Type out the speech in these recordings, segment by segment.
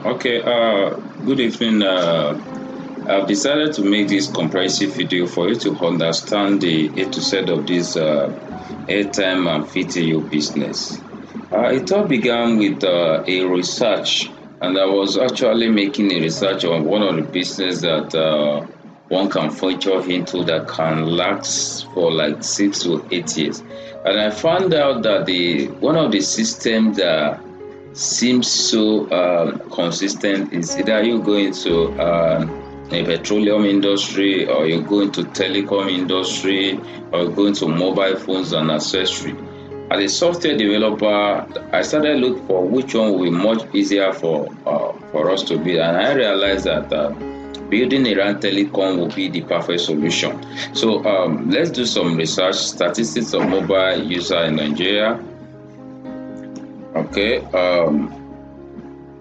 Okay, good evening. I've decided to make this comprehensive video for you to understand the A to Z of this airtime and VTU business. It all began with a research, and I was actually making a research on one of the business that one can venture into that can last for like 6 to 8 years. And I found out that the one of the systems that seems so consistent is either you go into a petroleum industry, or you go into telecom industry, or you go into mobile phones and accessory. As a software developer, I started looking for which one will be much easier for us to build, and I realized that building around telecom will be the perfect solution. So let's do some research. Statistics of mobile user in Nigeria. Okay,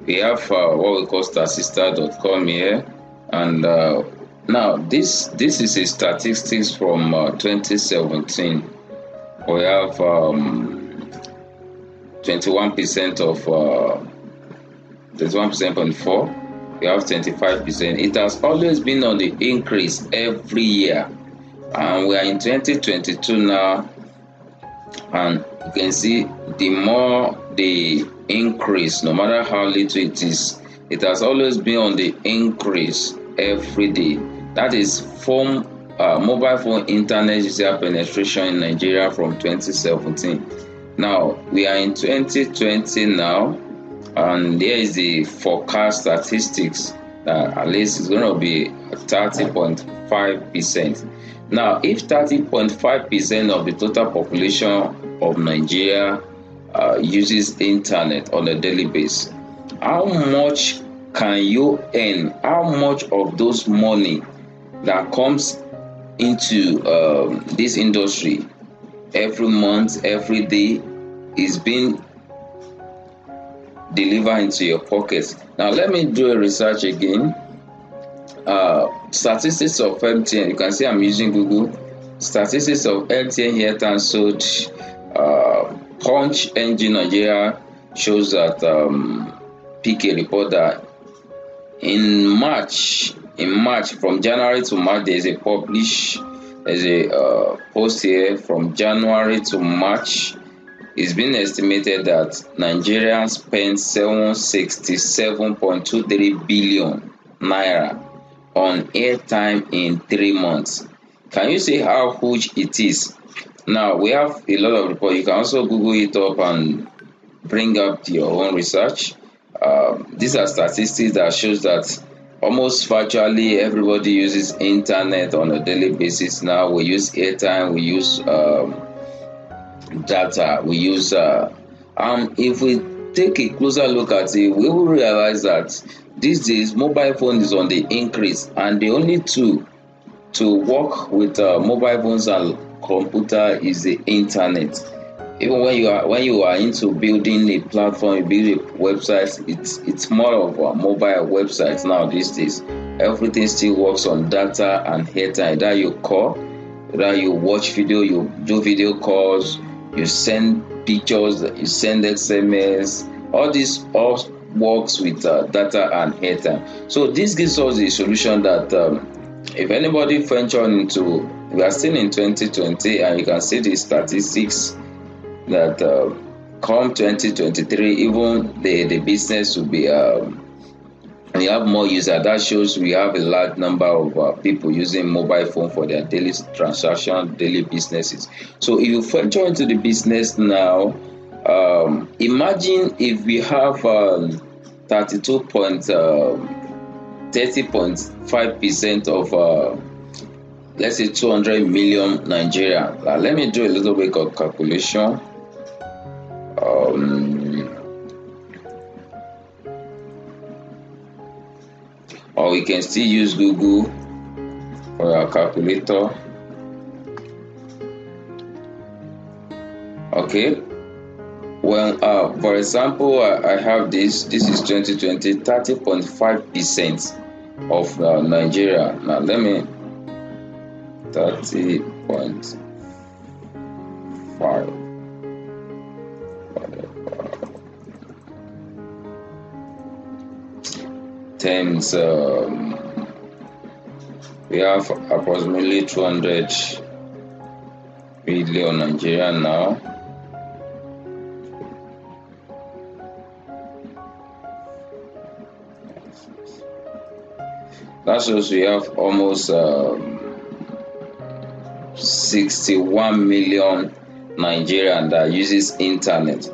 we have what we call statista.com here, and now this is a statistics from 2017. We have 21% of 21.4. We have 25%. It has always been on the increase every year, and we are in 2022 now, and you can see the more the increase, no matter how little it is, it has always been on the increase every day. That is from mobile phone internet user penetration in Nigeria from 2017. Now we are in 2020 now, and there is the forecast statistics that at least it's going to be 30.5%. Now, if 30.5% of the total population of Nigeria uses internet on a daily basis, how much can you earn? How much of those money that comes into this industry every month, every day, is being delivered into your pockets? Now, let me do a research again. Statistics of MTN. You can see I'm using Google. Statistics of MTN Airtime sold. Punch Engine Nigeria shows that PK report that in March, from January to March, there's a post here. From January to March, it's been estimated that Nigerians spent 767.23 billion naira on airtime in 3 months. Can you see how huge it is? Now, we have a lot of reports. You can also Google it up and bring up your own research. These are statistics that shows that almost virtually everybody uses internet on a daily basis now. We use airtime, we use data, we use if we take a closer look at it, we will realize that these days mobile phone is on the increase, and the only tool to work with mobile phones and computer is the internet. Even when you are into building a platform, you build a website, it's more of a mobile website now these days. Everything still works on data and airtime. That you call, that you watch video, you do video calls, you send pictures, you send SMS. All this all works with data and airtime. So this gives us the solution that if anybody venture into, we are still in 2020, and you can see the statistics that come 2023, even the business will be we have more users. That shows we have a large number of people using mobile phone for their daily transaction, daily businesses. So if you venture into the business now, imagine if we have 30.5% of let's say 200 million Nigeria. Now, let me do a little bit of calculation. Or we can still use Google for our calculator. Okay. Well, for example, I have this is 2020, 30.5% of Nigeria. Now let me 30.5. times we have approximately 200 million Nigerian now. That shows we have almost 61 million Nigerian that uses internet.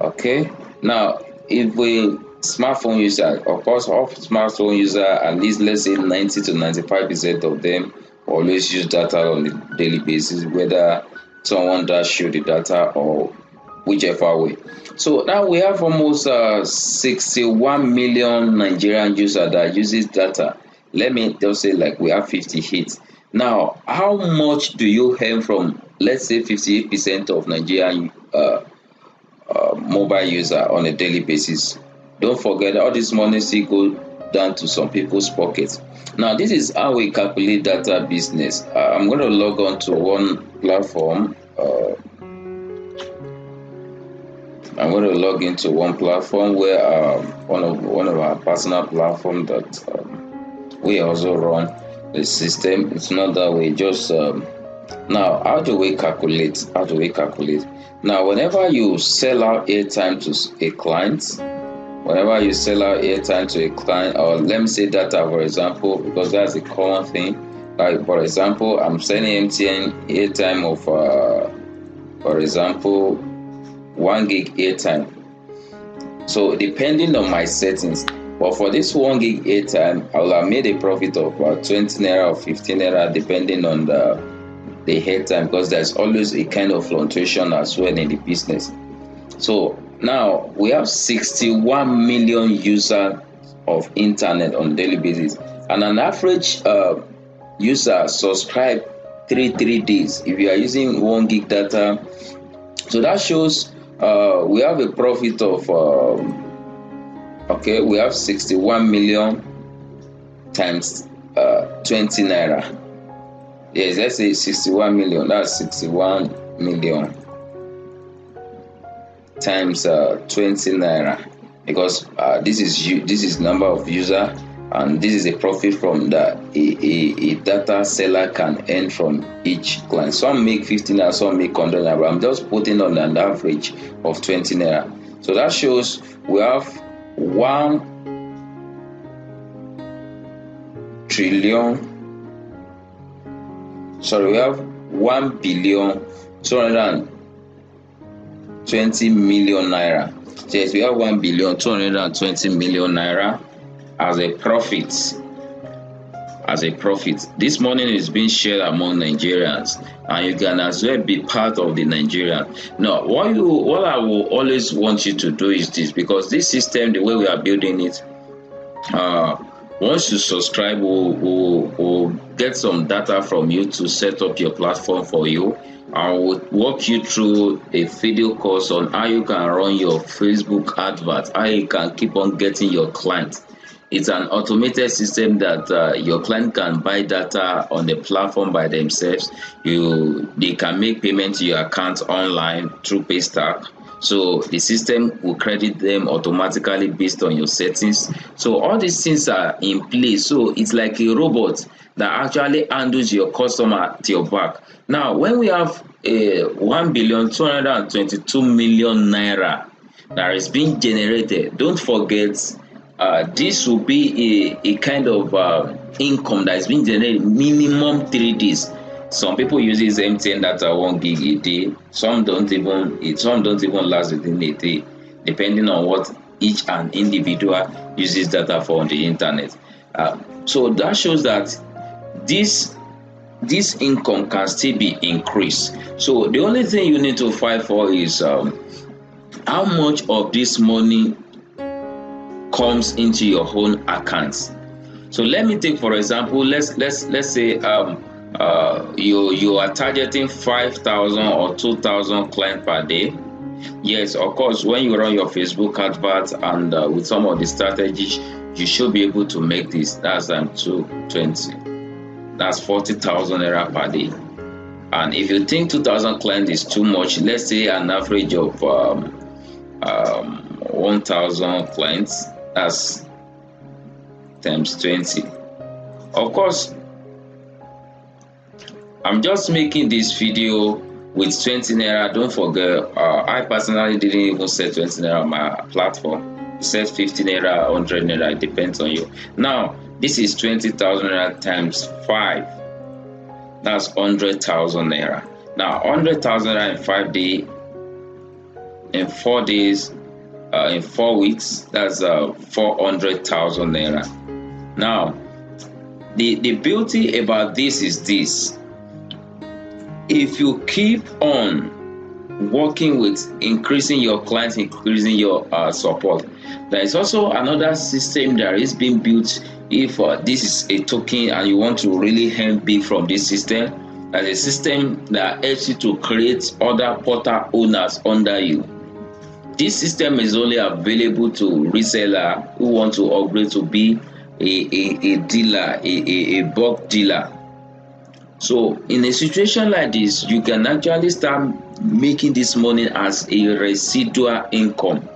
Okay. Now, if we smartphone user, of course, all smartphone user, at least let's say 90 to 95% of them always use data on a daily basis, whether someone does show the data or whichever way. So now we have almost 61 million Nigerian users that uses data. Let me just say like we have 58. Now, how much do you earn from, let's say, 58% of Nigerian mobile user on a daily basis? Don't forget, all this money still go down to some people's pockets. Now, this is how we calculate data business. I'm going to log on to one platform. I'm going to log into one platform where one of our personal platform that we also run the system. It's not that we just now. How do we calculate? Now, whenever you sell out airtime to a client, or let me say data, for example, because that's a common thing. Like, for example, I'm selling MTN airtime of, for example, 1 gig airtime. So depending on my settings, but for this 1 gig airtime, I will have made a profit of 20 naira or 15 naira, depending on the airtime, because there's always a kind of fluctuation as well in the business. So now we have 61 million users of internet on a daily basis, and an average user subscribe 3 days if you are using 1 gig data. So that shows we have a profit of we have 61 million times 20 naira. Yes, let's say 61 million. That's 61 million times 20 naira, because this is number of user, and this is a profit from the a data seller can earn from each client. Some make 15 naira, some make 100 naira, but I'm just putting on an average of 20 naira. So that shows we have 1 billion 220 million naira. So yes, we have 1 billion 220 million naira as a profit. This money is being shared among Nigerians, and you can as well be part of the Nigerian. Now, what I will always want you to do is this, because this system, the way we are building it, once you subscribe, we'll get some data from you to set up your platform for you. I will walk you through a video course on how you can run your Facebook advert, how you can keep on getting your clients. It's an automated system that your client can buy data on the platform by themselves. They can make payment to your account online through Paystack. So the system will credit them automatically based on your settings. So all these things are in place. So it's like a robot that actually handles your customer at your back. Now, when we have a 1,222 million naira that is being generated, don't forget this will be a kind of income that is being generated minimum 3 days. Some people use MTN data 1 gig a day. Some don't even last within a day, depending on what each and individual uses data for on the internet. So that shows that this income can still be increased. So the only thing you need to fight for is how much of this money comes into your own accounts. So let me take, for example, let's say you are targeting 5,000 or 2,000 clients per day. Yes, of course, when you run your Facebook advert and with some of the strategies, you should be able to make this. That's 220. That's 40,000 naira per day. And if you think 2,000 clients is too much, let's say an average of 1,000 clients. That's times 20. Of course, I'm just making this video with 20 naira. Don't forget, I personally didn't even set 20 naira on my platform. You set 50 naira, 100 naira, it depends on you. Now, this is 20,000 naira times 5. That's 100,000 naira. Now, 100,000 naira in 5 days, in 4 days, in 4 weeks, that's 400,000 naira. Now, the beauty about this is this: if you keep on working with increasing your clients, increasing your support, there is also another system that is being built. If this is a token and you want to really earn big from this system, there's a system that helps you to create other portal owners under you. This system is only available to resellers who want to upgrade to be a dealer, a bulk dealer. So in a situation like this, you can actually start making this money as a residual income.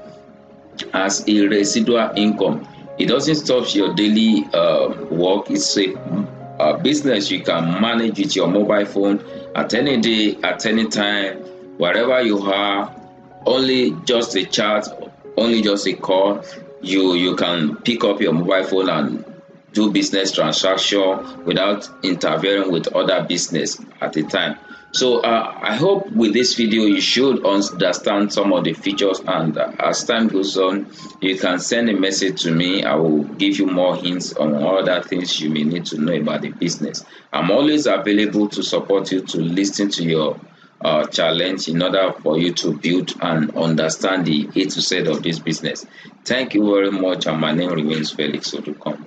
As a residual income, it doesn't stop your daily work. It's a business you can manage with your mobile phone at any day, at any time, wherever you are. Only just a chat, only just a call. You can pick up your mobile phone and do business transaction without interfering with other business at a time. So I hope with this video you should understand some of the features, and as time goes on, you can send a message to me. I will give you more hints on other things you may need to know about the business. I'm always available to support you, to listen to your challenge in order for you to build and understand the A to Z of this business. Thank you very much, and my name remains Felix Odukom.